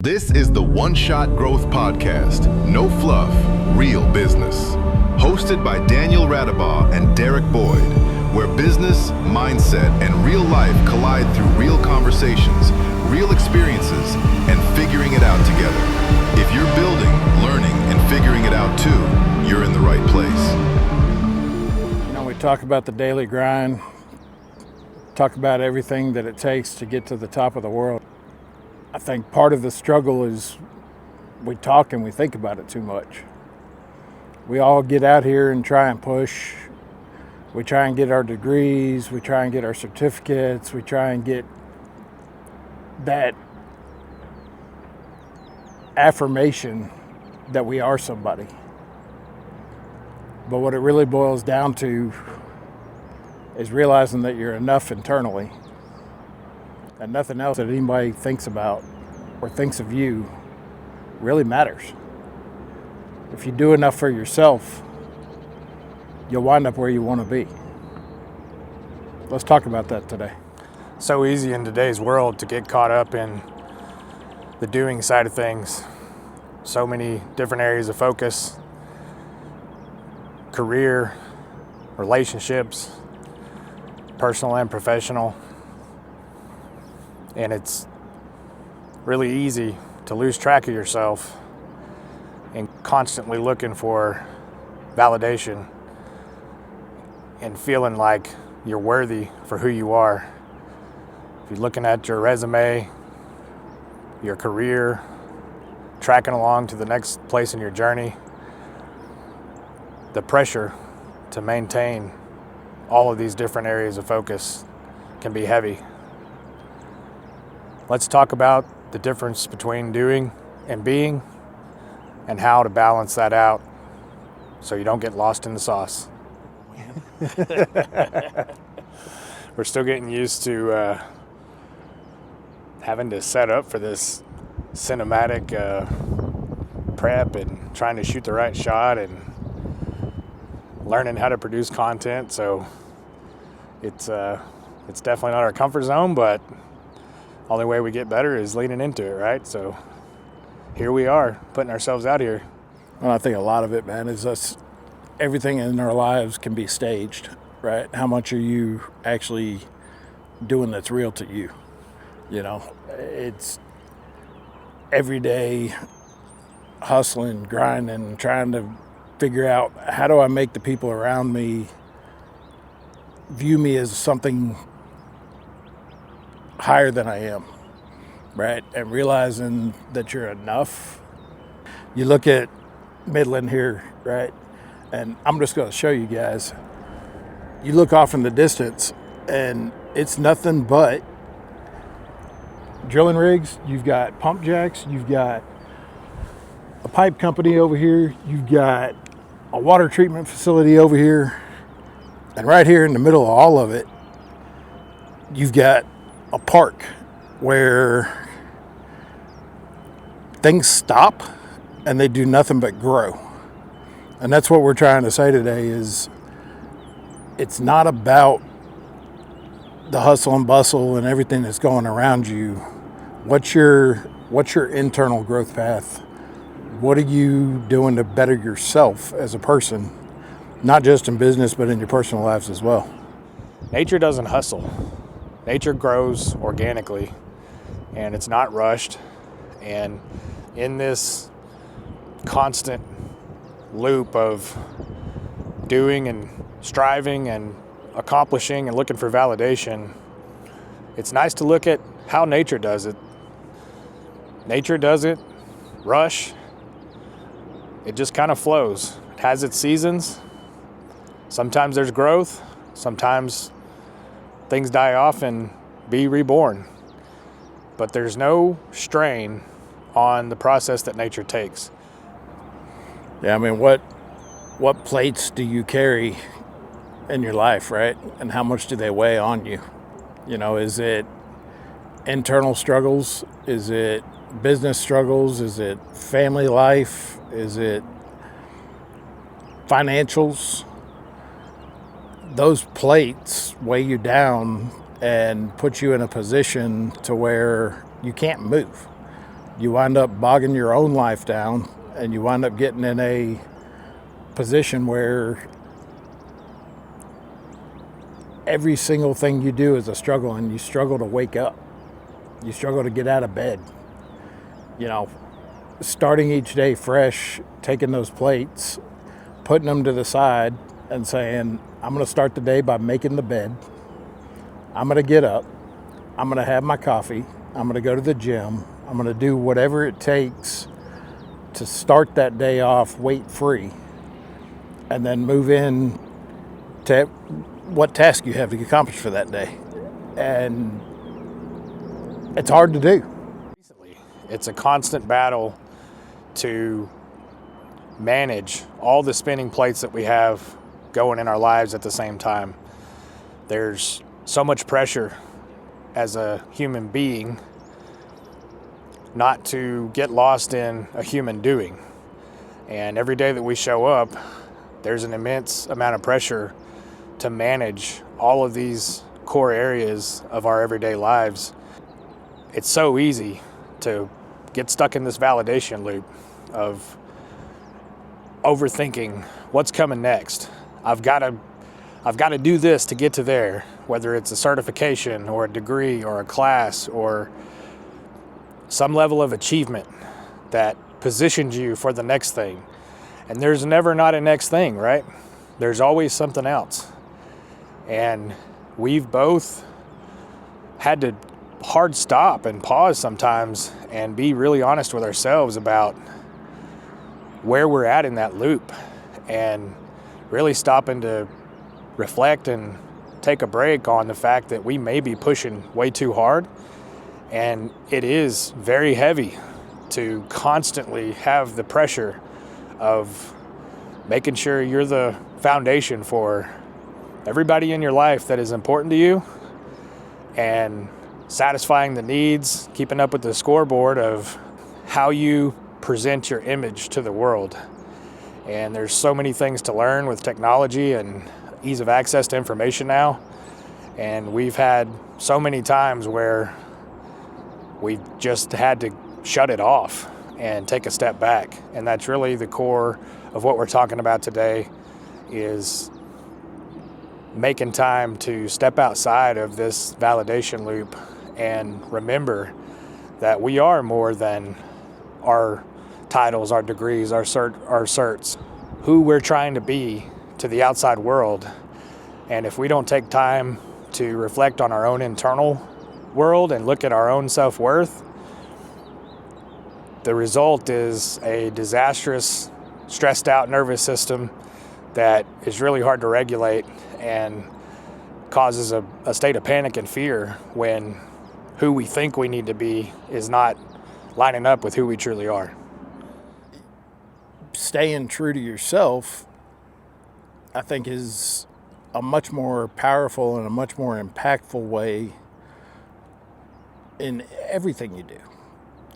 This is the One Shot Growth Podcast. No fluff, real business. Hosted by Daniel Radabaugh and Derek Boyd, where business, mindset, and real life collide through real conversations, real experiences, and figuring it out together. If you're building, learning, and figuring it out too, you're in the right place. You know, we talk about the daily grind, talk about everything that it takes to get to the top of the world. I think part of the struggle is we talk and we think about it too much. We all get out here and try and push. We try and get our degrees, we try and get our certificates, we try and get that affirmation that we are somebody. But what it really boils down to is realizing that you're enough internally, and nothing else that anybody thinks about or thinks of you really matters. If you do enough for yourself, you'll wind up where you want to be. Let's talk about that today. So easy in today's world to get caught up in the doing side of things. So many different areas of focus, career, relationships, personal and professional. And it's really easy to lose track of yourself and constantly looking for validation and feeling like you're worthy for who you are. If you're looking at your resume, your career, tracking along to the next place in your journey, the pressure to maintain all of these different areas of focus can be heavy. Let's talk about the difference between doing and being and how to balance that out so you don't get lost in the sauce. We're still getting used to having to set up for this cinematic prep and trying to shoot the right shot and learning how to produce content. So it's definitely not our comfort zone, but only way we get better is leaning into it, right? So here we are, putting ourselves out here. Well, I think a lot of it, man, is us. Everything in our lives can be staged, right? How much are you actually doing that's real to you? You know, it's every day hustling, grinding, trying to figure out how do I make the people around me view me as something higher than I am, right? And realizing that you're enough. You look at Midland here, right? And I'm just going to show you guys. You look off in the distance and it's nothing but drilling rigs. You've got pump jacks. You've got a pipe company over here. You've got a water treatment facility over here. And right here in the middle of all of it, you've got a park where things stop and they do nothing but grow. And that's what we're trying to say today is it's not about the hustle and bustle and everything that's going around you. What's your internal growth path? What are you doing to better yourself as a person, not just in business, but in your personal lives as well? Nature doesn't hustle. Nature grows organically, and it's not rushed. And in this constant loop of doing and striving and accomplishing and looking for validation, it's nice to look at how nature does it. Nature doesn't rush. It just kind of flows. It has its seasons. Sometimes there's growth. Sometimes things die off and be reborn. But there's no strain on the process that nature takes. Yeah, I mean, what plates do you carry in your life, right? And how much do they weigh on you? You know, is it internal struggles? Is it business struggles? Is it family life? Is it financials? Those plates weigh you down and put you in a position to where you can't move. you wind up bogging your own life down, and you wind up getting in a position where every single thing you do is a struggle, and you struggle to wake up. You struggle to get out of bed. You know, starting each day fresh, taking those plates, putting them to the side and saying, I'm going to start the day by making the bed. I'm going to get up. I'm going to have my coffee. I'm going to go to the gym. I'm going to do whatever it takes to start that day off weight-free, and then move in to what task you have to accomplish for that day. And it's hard to do. It's a constant battle to manage all the spinning plates that we have going in our lives at the same time. There's so much pressure as a human being not to get lost in a human doing. And every day that we show up, there's an immense amount of pressure to manage all of these core areas of our everyday lives. It's so easy to get stuck in this validation loop of overthinking what's coming next. I've got to do this to get to there, whether it's a certification or a degree or a class or some level of achievement that positions you for the next thing. And there's never not a next thing, right? There's always something else. And we've both had to hard stop and pause sometimes and be really honest with ourselves about where we're at in that loop, and really stopping to reflect and take a break on the fact that we may be pushing way too hard. And it is very heavy to constantly have the pressure of making sure you're the foundation for everybody in your life that is important to you, and satisfying the needs, keeping up with the scoreboard of how you present your image to the world. And there's so many things to learn with technology and ease of access to information now. And we've had so many times where we've just had to shut it off and take a step back. And that's really the core of what we're talking about today, is making time to step outside of this validation loop and remember that we are more than our titles, our degrees, our certs, who we're trying to be to the outside world. And if we don't take time to reflect on our own internal world and look at our own self-worth, the result is a disastrous, stressed out nervous system that is really hard to regulate and causes a state of panic and fear when who we think we need to be is not lining up with who we truly are. Staying true to yourself, I think, is a much more powerful and a much more impactful way in everything you do.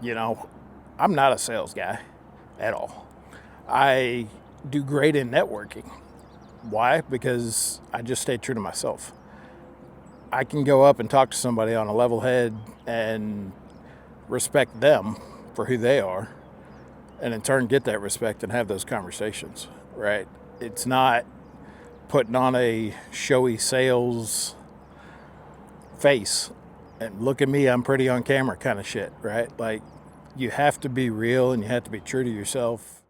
You know, I'm not a sales guy at all. I do great in networking. Why? Because I just stay true to myself. I can go up and talk to somebody on a level head and respect them for who they are, and in turn get that respect and have those conversations, right? It's not putting on a showy sales face and look at me, I'm pretty on camera kind of shit, right? Like, you have to be real and you have to be true to yourself.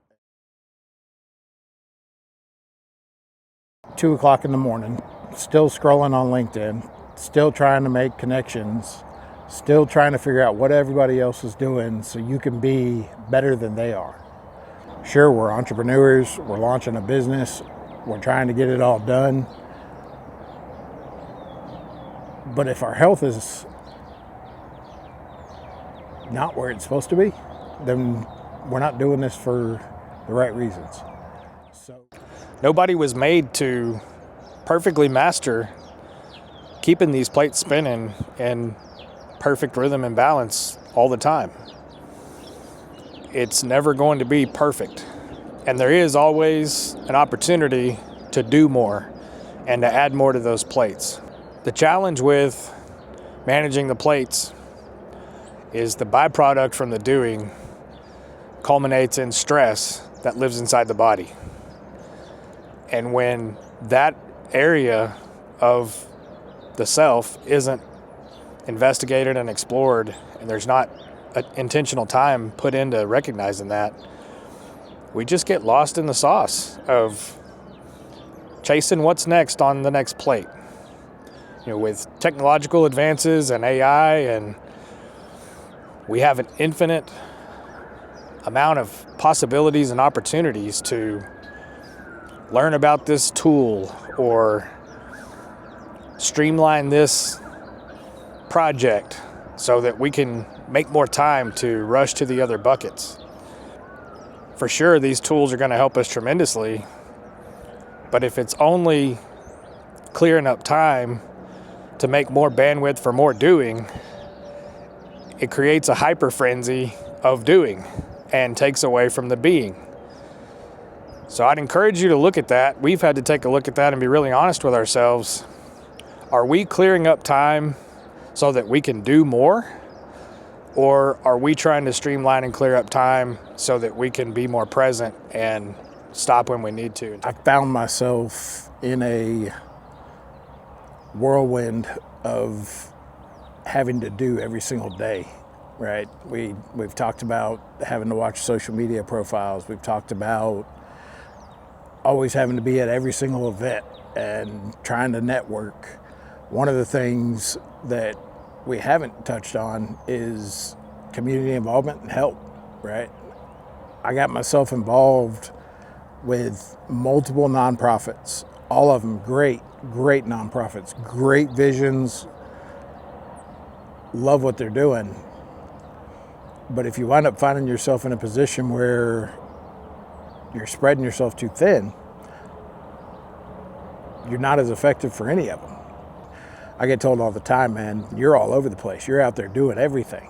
2 o'clock in the morning, still scrolling on LinkedIn, still trying to make connections, still trying to figure out what everybody else is doing so you can be better than they are. Sure, we're entrepreneurs, we're launching a business, we're trying to get it all done. But if our health is not where it's supposed to be, then we're not doing this for the right reasons. So nobody was made to perfectly master keeping these plates spinning in perfect rhythm and balance all the time. It's never going to be perfect. And there is always an opportunity to do more and to add more to those plates. The challenge with managing the plates is the byproduct from the doing culminates in stress that lives inside the body. And when that area of the self isn't investigated and explored, and there's not intentional time put into recognizing that, we just get lost in the sauce of chasing what's next on the next plate. With technological advances and AI, and we have an infinite amount of possibilities and opportunities to learn about this tool or streamline this project so that we can make more time to rush to the other buckets. For sure, these tools are going to help us tremendously, but if it's only clearing up time to make more bandwidth for more doing, it creates a hyper frenzy of doing and takes away from the being. So I'd encourage you to look at that. We've had to take a look at that and be really honest with ourselves. Are we clearing up time so that we can do more? Or are we trying to streamline and clear up time so that we can be more present and stop when we need to? I found myself in a whirlwind of having to do every single day, right? We've talked about having to watch social media profiles. We've talked about always having to be at every single event and trying to network. One of the things that we haven't touched on is community involvement and help, right? I got myself involved with multiple nonprofits, all of them great nonprofits, great visions, love what they're doing. But if you wind up finding yourself in a position where you're spreading yourself too thin, you're not as effective for any of them. I get told all the time, man, you're all over the place. You're out there doing everything.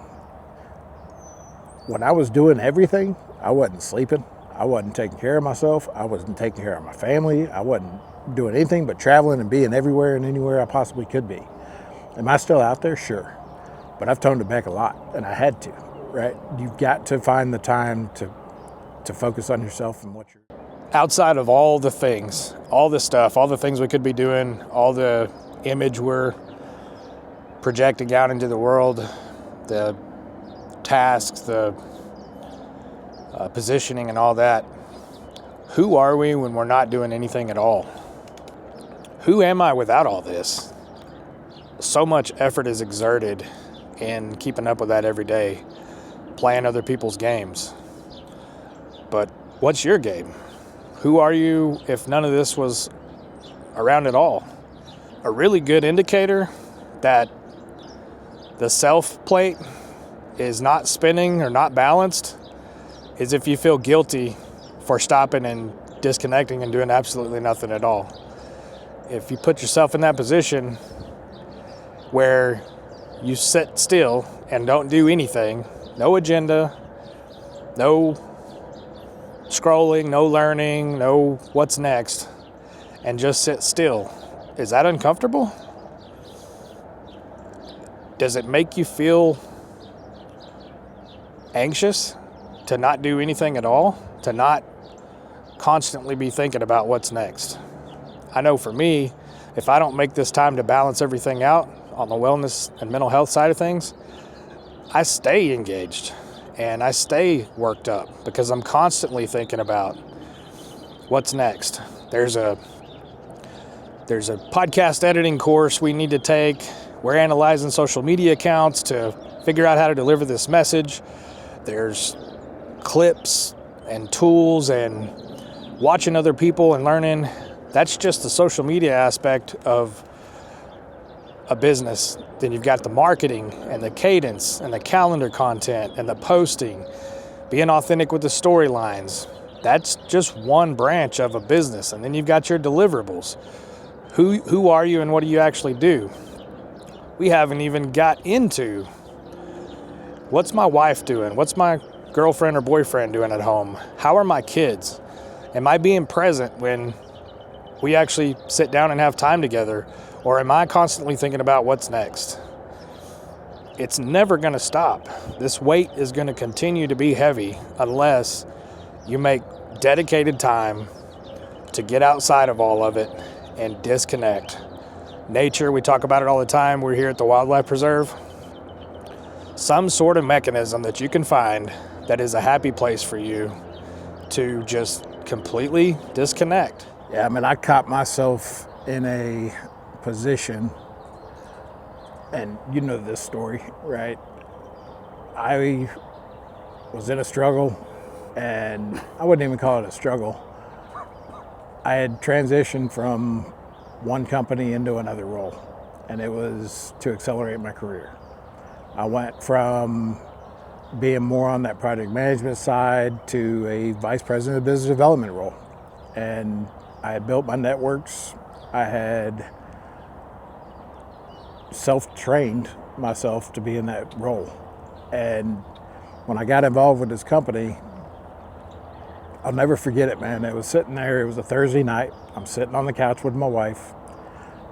When I was doing everything, I wasn't sleeping. I wasn't taking care of myself. I wasn't taking care of my family. I wasn't doing anything but traveling and being everywhere and anywhere I possibly could be. Am I still out there? Sure. But I've toned it back a lot, and I had to, right? You've got to find the time to focus on yourself and what you're... Outside of all the things, all the stuff, all the things we could be doing, all the image we're projecting out into the world, the tasks, the positioning and all that, who are we when we're not doing anything at all? Who am I without all this? So much effort is exerted in keeping up with that every day, playing other people's games. But what's your game? Who are you if none of this was around at all? A really good indicator that the self plate is not spinning or not balanced is if you feel guilty for stopping and disconnecting and doing absolutely nothing at all. If you put yourself in that position where you sit still and don't do anything, no agenda, no scrolling, no learning, no what's next, and just sit still, is that uncomfortable? Does it make you feel anxious to not do anything at all, to not constantly be thinking about what's next? I know for me, if I don't make this time to balance everything out on the wellness and mental health side of things, I stay engaged and I stay worked up because I'm constantly thinking about what's next. There's a podcast editing course we need to take. We're analyzing social media accounts to figure out how to deliver this message. There's clips and tools and watching other people and learning. That's just the social media aspect of a business. Then you've got the marketing and the cadence and the calendar content and the posting, being authentic with the storylines. That's just one branch of a business. And then you've got your deliverables. Who are you and what do you actually do? We haven't even got into what's my wife doing? What's my girlfriend or boyfriend doing at home? How are my kids? Am I being present when we actually sit down and have time together? Or am I constantly thinking about what's next? it's never going to stop. This weight is going to continue to be heavy unless you make dedicated time to get outside of all of it and disconnect. Nature, we talk about it all the time. We're here at the Wildlife Preserve. Some sort of mechanism that you can find that is a happy place for you to just completely disconnect. Yeah, I mean, I caught myself in a position, and you know this story, right? I was in a struggle, and I wouldn't even call it a struggle. I had transitioned from one company into another role, and it was to accelerate my career. I went from being more on that project management side to a vice president of business development role. And I had built my networks. I had self-trained myself to be in that role. And when I got involved with this company, I'll never forget it, man. It was sitting there, it was a Thursday night. I'm sitting on the couch with my wife,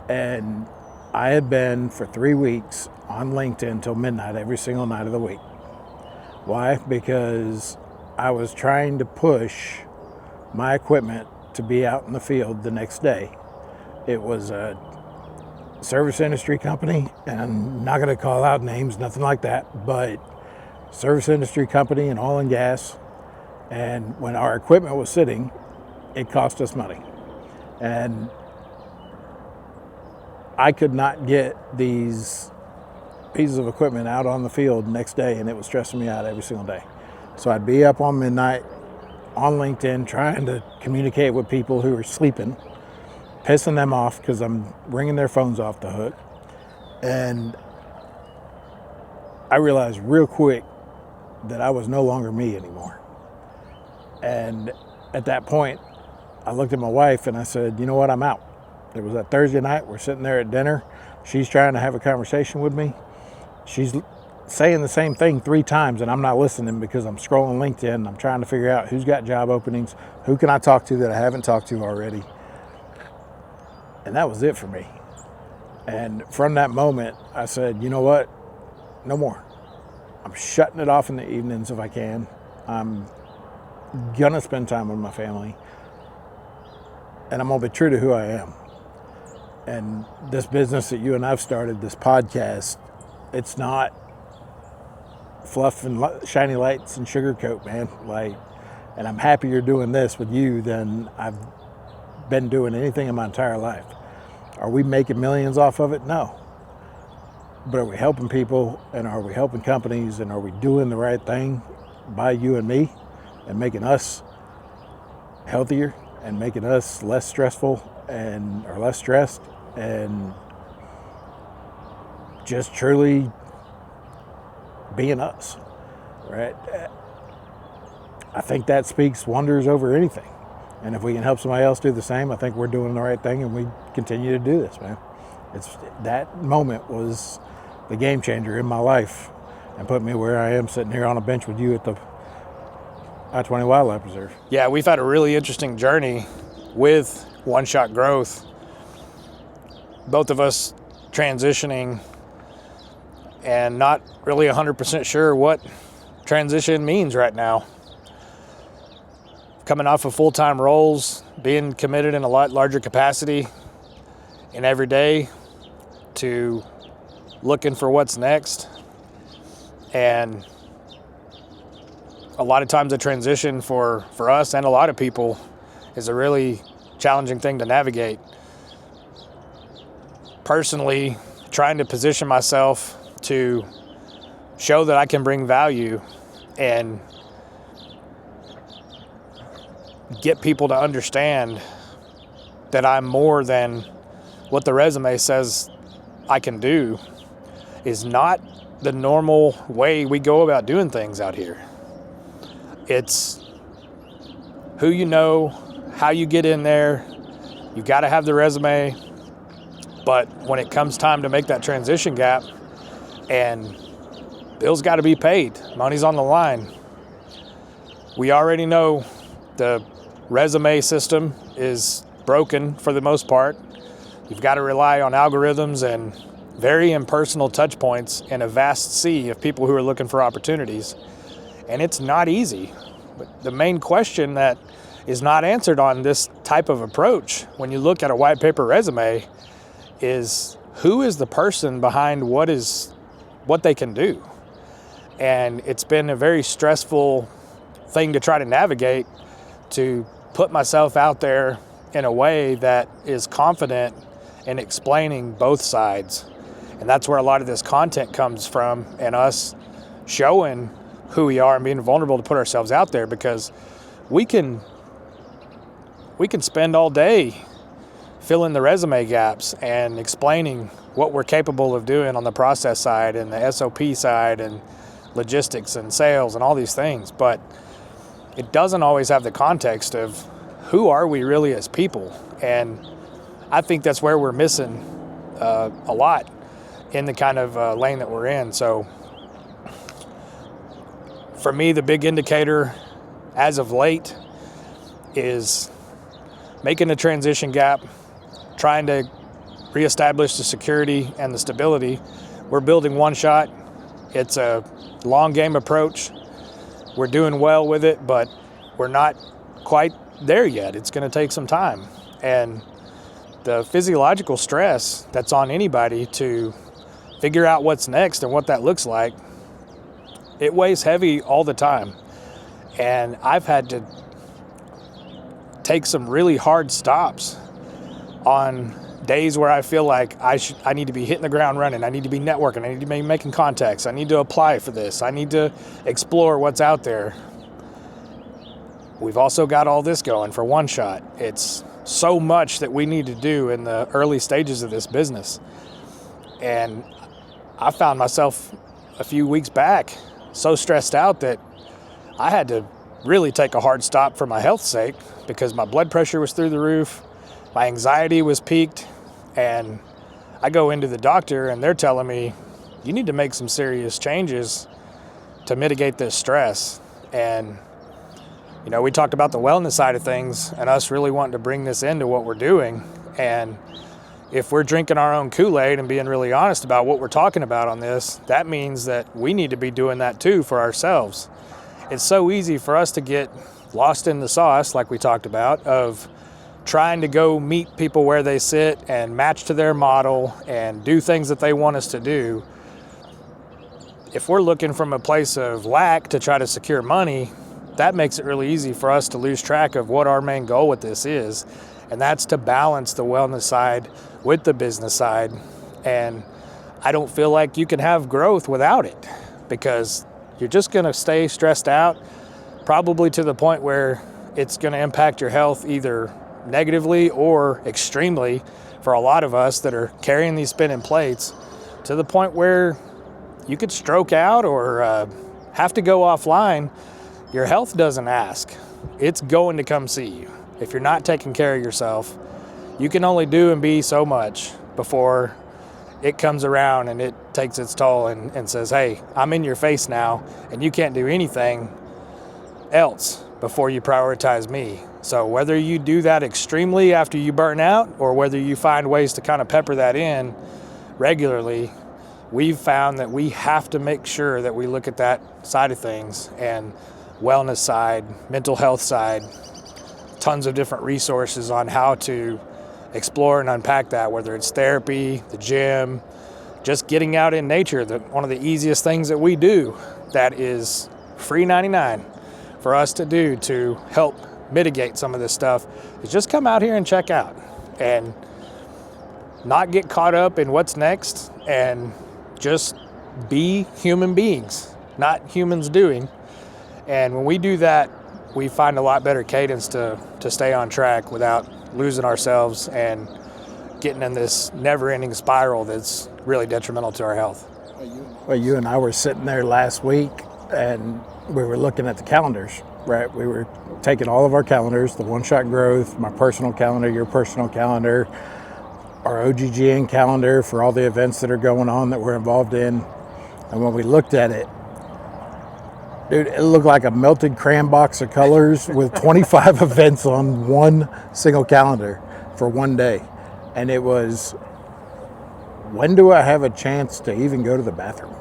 and I had been for 3 weeks on LinkedIn till midnight every single night of the week. Why? Because I was trying to push my equipment to be out in the field the next day. It was a service industry company, and I'm not gonna call out names, nothing like that, but service industry company in oil and gas. And when our equipment was sitting, it cost us money. And I could not get these pieces of equipment out on the field next day, and it was stressing me out every single day. So I'd be up on midnight on LinkedIn trying to communicate with people who are sleeping, pissing them off because I'm ringing their phones off the hook. And I realized real quick that I was no longer me anymore. And at that point, I looked at my wife and I said, you know what, I'm out. It was that Thursday night, we're sitting there at dinner. She's trying to have a conversation with me. She's saying the same thing 3 times and I'm not listening because I'm scrolling LinkedIn. I'm trying to figure out who's got job openings, who can I talk to that I haven't talked to already. And that was it for me. And from that moment, I said, you know what, no more. I'm shutting it off in the evenings if I can. I'm gonna spend time with my family, and I'm gonna be true to who I am. And this business that you and I've started, this podcast, it's not fluff and shiny lights and sugarcoat, man. Like, and I'm happier doing this with you than I've been doing anything in my entire life. Are we making millions off of it? No. But are we helping people, and are we helping companies, and are we doing the right thing by you and me? And making us healthier and making us less stressful or less stressed, and just truly being us, right? I think that speaks wonders over anything. And if we can help somebody else do the same, I think we're doing the right thing, and we continue to do this, man. That moment was the game changer in my life and put me where I am sitting here on a bench with you at the I-20 Wildlife Preserve. Yeah, we've had a really interesting journey with One Shot Growth. Both of us transitioning and not really 100% sure what transition means right now. Coming off of full-time roles, being committed in a lot larger capacity in every day to looking for what's next. And a lot of times the transition for us and a lot of people is a really challenging thing to navigate. Personally, trying to position myself to show that I can bring value and get people to understand that I'm more than what the resume says I can do is not the normal way we go about doing things out here. It's who you know, how you get in there. You got to have the resume. But when it comes time to make that transition gap and bills got to be paid, money's on the line. We already know the resume system is broken for the most part. You've got to rely on algorithms and very impersonal touch points in a vast sea of people who are looking for opportunities. And it's not easy. But the main question that is not answered on this type of approach, when you look at a white paper resume, is who is the person behind what they can do. And it's been a very stressful thing to try to navigate, to put myself out there in a way that is confident in explaining both sides. And that's where a lot of this content comes from, and us showing who we are and being vulnerable to put ourselves out there, because we can spend all day filling the resume gaps and explaining what we're capable of doing on the process side and the SOP side and logistics and sales and all these things. But it doesn't always have the context of who are we really as people. And I think that's where we're missing a lot in the kind of lane that we're in. So for me, the big indicator as of late is making the transition gap, trying to reestablish the security and the stability. We're building one shot. It's a long game approach. We're doing well with it, but we're not quite there yet. It's going to take some time. And the physiological stress that's on anybody to figure out what's next and what that looks like, it weighs heavy all the time. And I've had to take some really hard stops on days where I feel like I need to be hitting the ground running. I need to be networking. I need to be making contacts. I need to apply for this. I need to explore what's out there. We've also got all this going for one shot. It's so much that we need to do in the early stages of this business. And I found myself a few weeks back so stressed out that I had to really take a hard stop for my health's sake, because my blood pressure was through the roof, my anxiety was peaked, and I go into the doctor and they're telling me, you need to make some serious changes to mitigate this stress. And we talked about the wellness side of things and us really wanting to bring this into what we're doing. And if we're drinking our own Kool-Aid and being really honest about what we're talking about on this, that means that we need to be doing that too for ourselves. It's so easy for us to get lost in the sauce, like we talked about, of trying to go meet people where they sit and match to their model and do things that they want us to do. If we're looking from a place of lack to try to secure money, that makes it really easy for us to lose track of what our main goal with this is. And that's to balance the wellness side with the business side. And I don't feel like you can have growth without it, because you're just going to stay stressed out, probably to the point where it's going to impact your health either negatively or extremely for a lot of us that are carrying these spinning plates, to the point where you could stroke out or have to go offline. Your health doesn't ask. It's going to come see you. If you're not taking care of yourself, you can only do and be so much before it comes around and it takes its toll and says, hey, I'm in your face now and you can't do anything else before you prioritize me. So whether you do that extremely after you burn out, or whether you find ways to kind of pepper that in regularly, we've found that we have to make sure that we look at that side of things, and wellness side, mental health side, tons of different resources on how to explore and unpack that, whether it's therapy, the gym, just getting out in nature. One of the easiest things that we do that is free 99 for us to do to help mitigate some of this stuff is just come out here and check out and not get caught up in what's next, and just be human beings, not humans doing. And when we do that, we find a lot better cadence to stay on track without losing ourselves and getting in this never-ending spiral that's really detrimental to our health. Well, you and I were sitting there last week and we were looking at the calendars, right? We were taking all of our calendars, the One Shot Growth, my personal calendar, your personal calendar, our OGGN calendar for all the events that are going on that we're involved in. And when we looked at it, dude, it looked like a melted crayon box of colors with 25 events on one single calendar for one day. And it was when do I have a chance to even go to the bathroom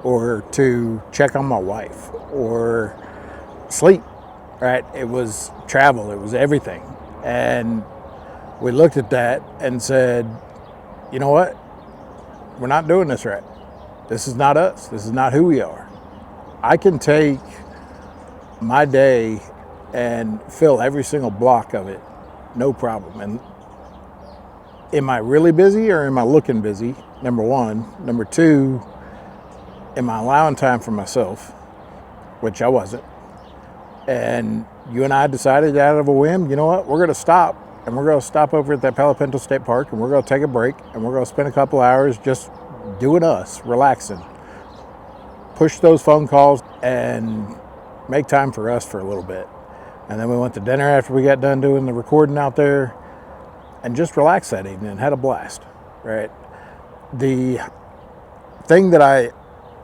or to check on my wife or sleep, right? It was travel, it was everything. And we looked at that and said, you know what? We're not doing this right. This is not us. This is not who we are. I can take my day and fill every single block of it, no problem. And am I really busy or am I looking busy? Number one. Number two, am I allowing time for myself? Which I wasn't. And you and I decided out of a whim, you know what, we're going to stop. And we're going to stop over at that Palo Pinto State Park and we're going to take a break and we're going to spend a couple hours just doing us, relaxing. Push those phone calls and make time for us for a little bit. And then we went to dinner after we got done doing the recording out there and just relaxed that evening and had a blast, right? The thing that I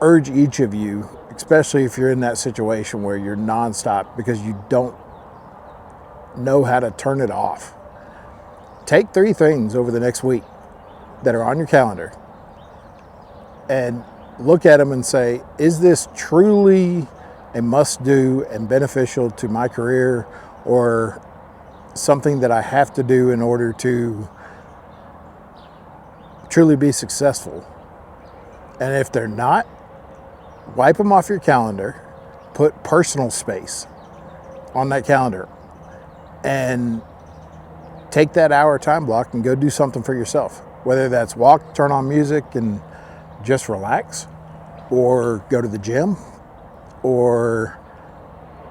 urge each of you, especially if you're in that situation where you're nonstop because you don't know how to turn it off, take 3 things over the next week that are on your calendar and look at them and say, is this truly a must-do and beneficial to my career or something that I have to do in order to truly be successful? And if they're not, wipe them off your calendar, put personal space on that calendar, and take that hour time block and go do something for yourself. Whether that's walk, turn on music and just relax, or go to the gym, or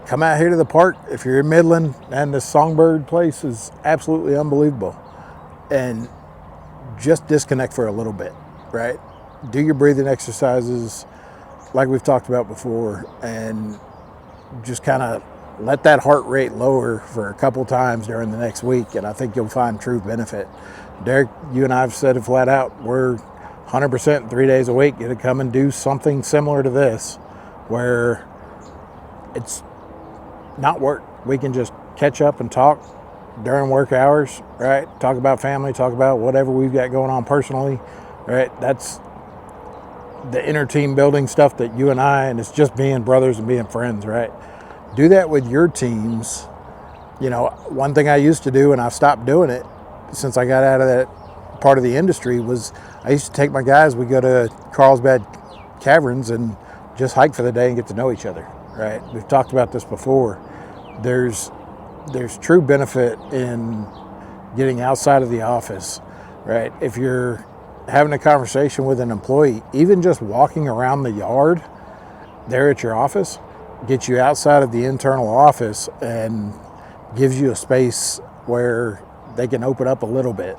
come out here to the park if you're in Midland, and the Songbird place is absolutely unbelievable. And just disconnect for a little bit, right? Do your breathing exercises like we've talked about before, and just kind of let that heart rate lower for a couple times during the next week, and I think you'll find true benefit. Derek, you and I have said it flat out, we're 100% 3 days a week going to come and do something similar to this where it's not work. We can just catch up and talk during work hours, right? Talk about family, talk about whatever we've got going on personally, right? That's the inner team building stuff that you and I, and it's just being brothers and being friends, right? Do that with your teams. You know, one thing I used to do, and I've stopped doing it since I got out of that part of the industry, was I used to take my guys, we go to Carlsbad Caverns and just hike for the day and get to know each other, right? We've talked about this before. There's true benefit in getting outside of the office, right? If you're having a conversation with an employee, even just walking around the yard there at your office gets you outside of the internal office and gives you a space where they can open up a little bit.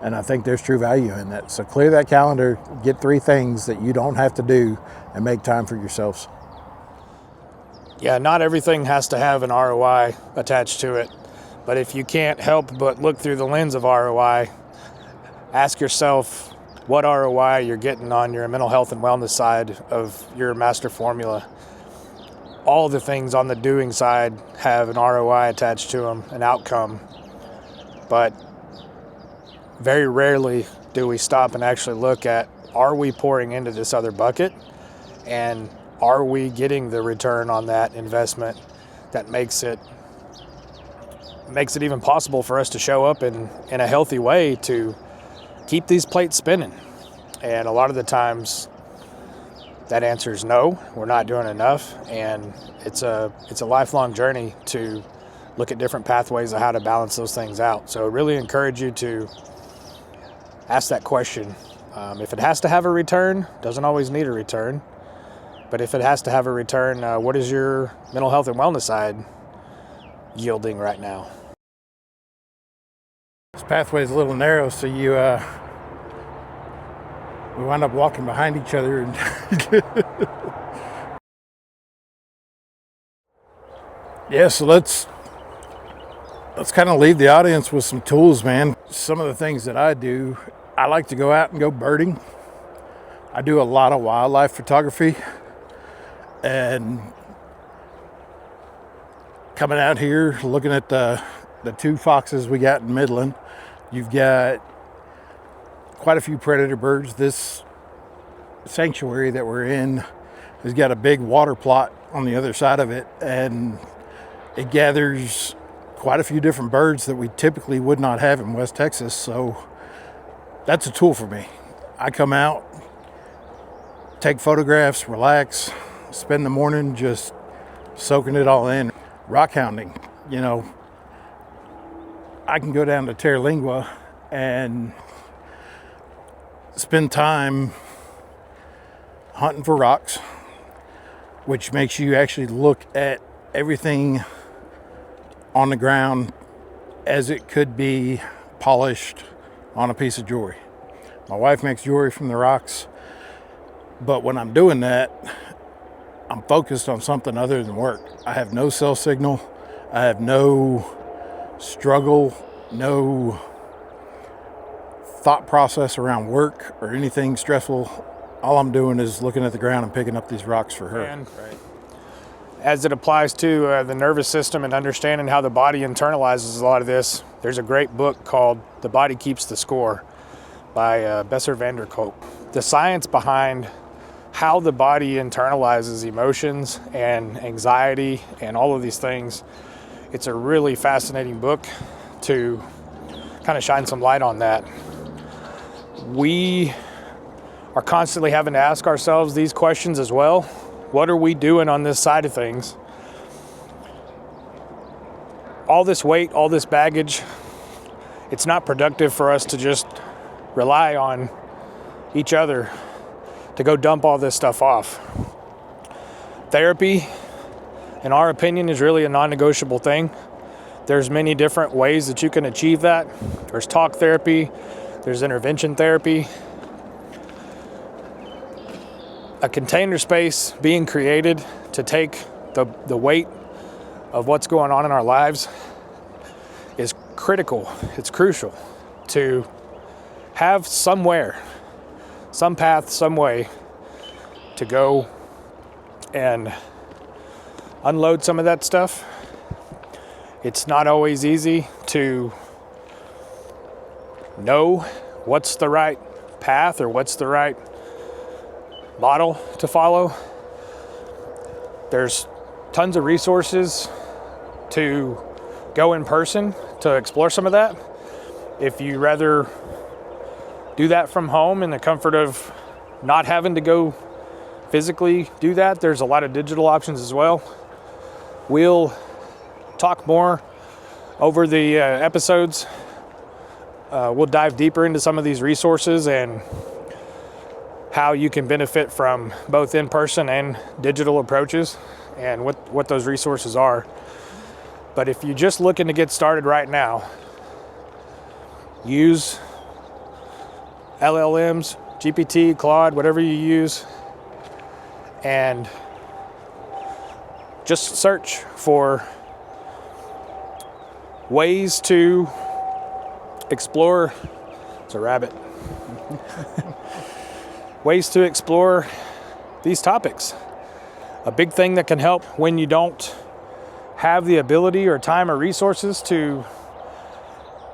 And I think there's true value in that. So clear that calendar, get 3 things that you don't have to do, and make time for yourselves. Yeah, not everything has to have an ROI attached to it. But if you can't help but look through the lens of ROI, ask yourself what ROI you're getting on your mental health and wellness side of your master formula. All the things on the doing side have an ROI attached to them, an outcome. But very rarely do we stop and actually look at, are we pouring into this other bucket? And are we getting the return on that investment that makes it even possible for us to show up in a healthy way to keep these plates spinning? And a lot of the times that answer is no, we're not doing enough. And it's a lifelong journey to look at different pathways of how to balance those things out. So I really encourage you to ask that question. If it has to have a return, doesn't always need a return. But if it has to have a return, what is your mental health and wellness side yielding right now? This pathway is a little narrow, so we wind up walking behind each other. And yeah, so let's kind of leave the audience with some tools, man. Some of the things that I do, I like to go out and go birding. I do a lot of wildlife photography. And coming out here, looking at the 2 foxes we got in Midland, you've got quite a few predator birds. This sanctuary that we're in has got a big water plot on the other side of it, and it gathers quite a few different birds that we typically would not have in West Texas. So that's a tool for me. I come out, take photographs, relax, spend the morning just soaking it all in. Rock hounding, you know, I can go down to Terralingua and spend time hunting for rocks, which makes you actually look at everything on the ground as it could be polished on a piece of jewelry. My wife makes jewelry from the rocks, but when I'm doing that, I'm focused on something other than work. I have no cell signal. I have no struggle, no thought process around work or anything stressful. All I'm doing is looking at the ground and picking up these rocks for her. And as it applies to the nervous system and understanding how the body internalizes a lot of this, there's a great book called The Body Keeps the Score by Besser van der Kolk. The science behind how the body internalizes emotions and anxiety and all of these things, it's a really fascinating book to kind of shine some light on that. We are constantly having to ask ourselves these questions as well. What are we doing on this side of things? All this weight, all this baggage, it's not productive for us to just rely on each other to go dump all this stuff off. Therapy, in our opinion, is really a non-negotiable thing. There's many different ways that you can achieve that. There's talk therapy, there's intervention therapy. A container space being created to take the weight of what's going on in our lives is critical. It's crucial to have somewhere, some path, some way to go and unload some of that stuff. It's not always easy to know what's the right path or what's the right model to follow. There's tons of resources to go in person to explore some of that. If you rather do that from home in the comfort of not having to go physically do that, there's a lot of digital options as well. We'll talk more over the episodes. We'll dive deeper into some of these resources and how you can benefit from both in-person and digital approaches and what those resources are. But if you're just looking to get started right now, use LLMs, GPT, Claude, whatever you use, and just search for ways to explore. It's a rabbit. Ways to explore these topics. A big thing that can help when you don't have the ability or time or resources to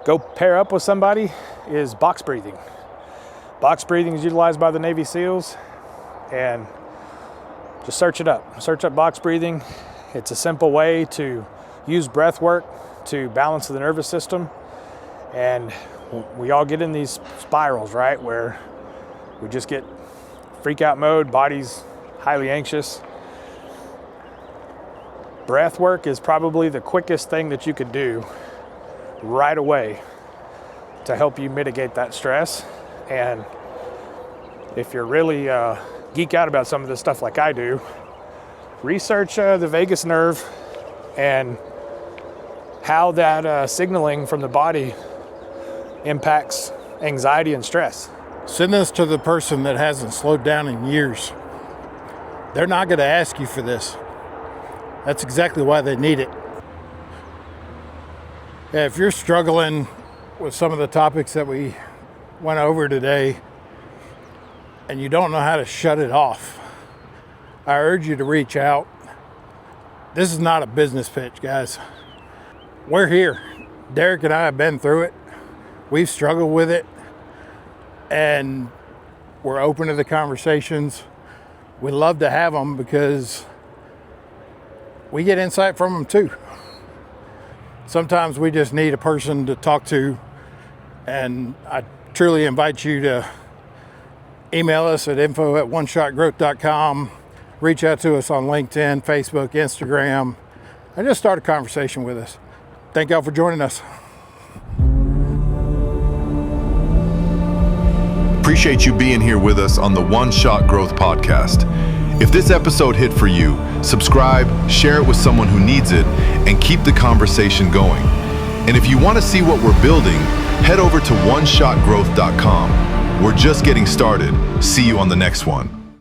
go pair up with somebody is box breathing. Box breathing is utilized by the Navy SEALs, and just search it up. Search up box breathing. It's a simple way to use breath work to balance the nervous system. And we all get in these spirals, right, where we just get freak out mode, body's highly anxious. Breath work is probably the quickest thing that you could do right away to help you mitigate that stress. And if you're really geek out about some of this stuff like I do, research the vagus nerve and how that signaling from the body impacts anxiety and stress. Send this to the person that hasn't slowed down in years. They're not going to ask you for this. That's exactly why they need it. Yeah, if you're struggling with some of the topics that we went over today and you don't know how to shut it off, I urge you to reach out. This is not a business pitch, guys. We're here. Derek and I have been through it. We've struggled with it. and we're open to the conversations. We love to have them because we get insight from them too. Sometimes we just need a person to talk to, and I truly invite you to email us at info@oneshotgrowth.com, reach out to us on LinkedIn, Facebook, Instagram, and just start a conversation with us. Thank y'all for joining us. Appreciate you being here with us on the One Shot Growth podcast. If this episode hit for you, subscribe, share it with someone who needs it, and keep the conversation going. And if you want to see what we're building, head over to oneshotgrowth.com. We're just getting started. See you on the next one.